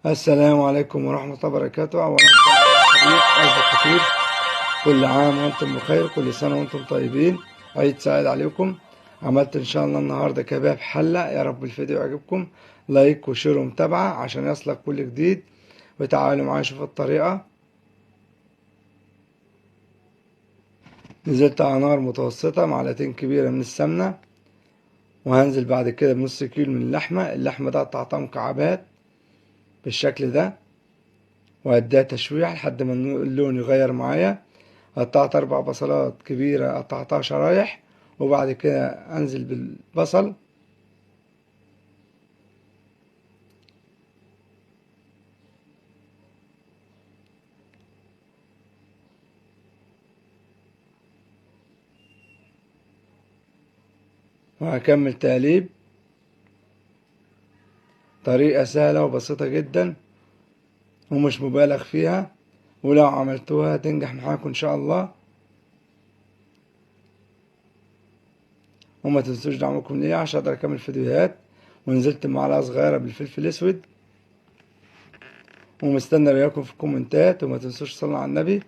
السلام عليكم ورحمة الله وبركاته. أولا حبيب قلب الخطيب، كل عام وأنتم بخير، كل سنة وأنتم طيبين، عيد سعيد عليكم. عملت إن شاء الله النهاردة كباب حلة، يا رب الفيديو يعجبكم. لايك وشير ومتابعة عشان يصلك كل جديد، وتعالوا معايا شوف الطريقة. نزلت على نار متوسطة معلقتين كبيرة من السمنة، وهنزل بعد كده بنص كيلو من اللحمة ده قطعتها مكعبات بالشكل ده، وأديها تشويح لحد ما اللون يغير معايا. قطعت 4 بصلات كبيرة قطعتها شرايح، وبعد كده أنزل بالبصل وهكمل تقليب. طريقة سهلة وبسيطة جدا ومش مبالغ فيها، ولو عملتوها تنجح معاكم إن شاء الله. وما تنسوش دعمكم ليا عشان أقدر أكمل فيديوهات. ونزلت بمعلقة صغيرة بالفلفل الأسود، ومستنى رأيكم في الكومنتات. وما تنسوش تصلوا على النبي.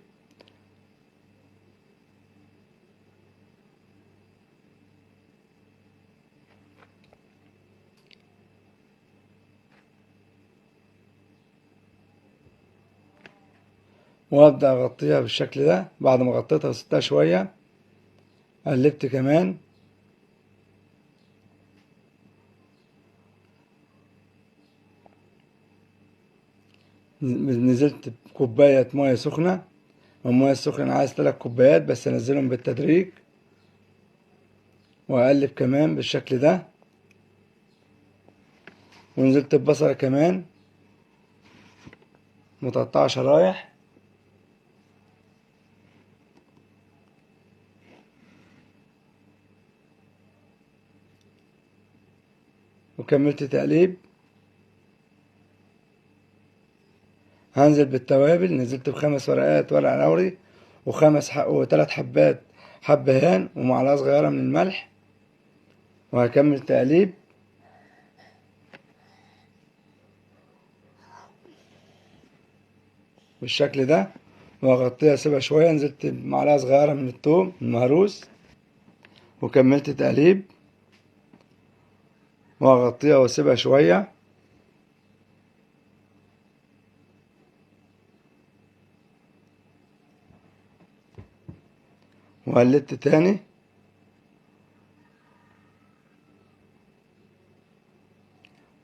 وأبدأ أغطيها بالشكل ده. بعد ما غطيتها وسبتها شوية، قلبت كمان. نزلت بكوباية مية سخنة. المية السخنة أنا عايز 3 كوبايات بس أنزلهم بالتدريج، وأقلب كمان بالشكل ده. ونزلت ببصلة كمان متقطعة شرايح، وكملت تقليب. هنزل بالتوابل. نزلت ب5 ورقات ورق لوري، و3 حبات حبهان، ومعلقة صغيرة من الملح. وهكمل تقليب بالشكل ده، وأغطيها أسيبها شوية. نزلت بمعلقة صغيرة من الثوم المهروس، وكملت تقليب، وأغطيها وأسيبها شوية. وقلبت تاني،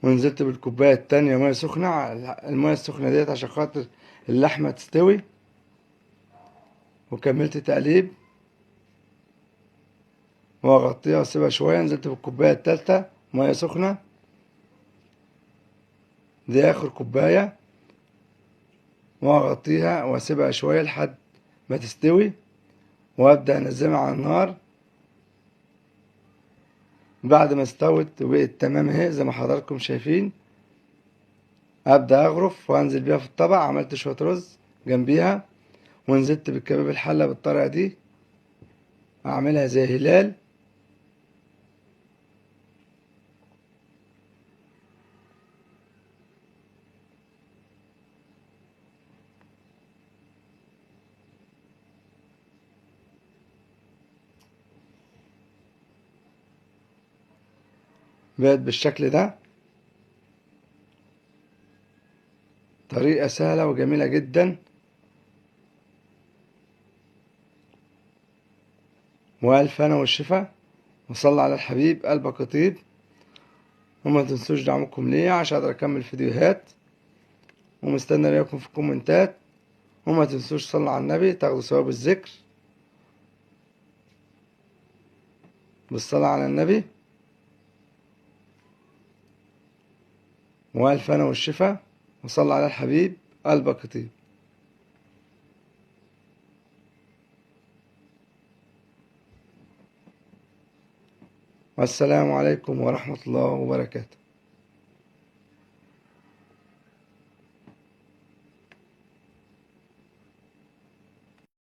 ونزلت بالكوباية التانية مية سخنة. المية السخنة ديت عشان خاطر اللحمة تستوي. وكملت تقليب، وأغطيها وأسيبها شوية. نزلت بالكوباية التالتة مية سخنة، دي آخر كوباية، وأغطيها وأسيبها شوية لحد ما تستوي، وأبدأ أنزلها على النار. بعد ما استوت وبقت تمام اهي زي ما حضراتكم شايفين، أبدأ أغرف وأنزل بيها في الطبق. عملت شوية رز جنبيها، ونزلت بالكباب الحلة بالطريقة دي، أعملها زي هلال. بقت بالشكل ده. طريقة سهلة وجميلة جدا. وألف هنا والشفا، وصلى على الحبيب قلبك يطيب. وما تنسوش دعمكم ليا عشان أقدر أكمل فيديوهات، ومستنى رأيكم في الكومنتات. وما تنسوش تصلوا على النبي تاخدوا ثواب الذكر بالصلاة على النبي. وألف هنا والشفا، وصلى على الحبيب قلبك يطيب. والسلام عليكم ورحمة الله وبركاته.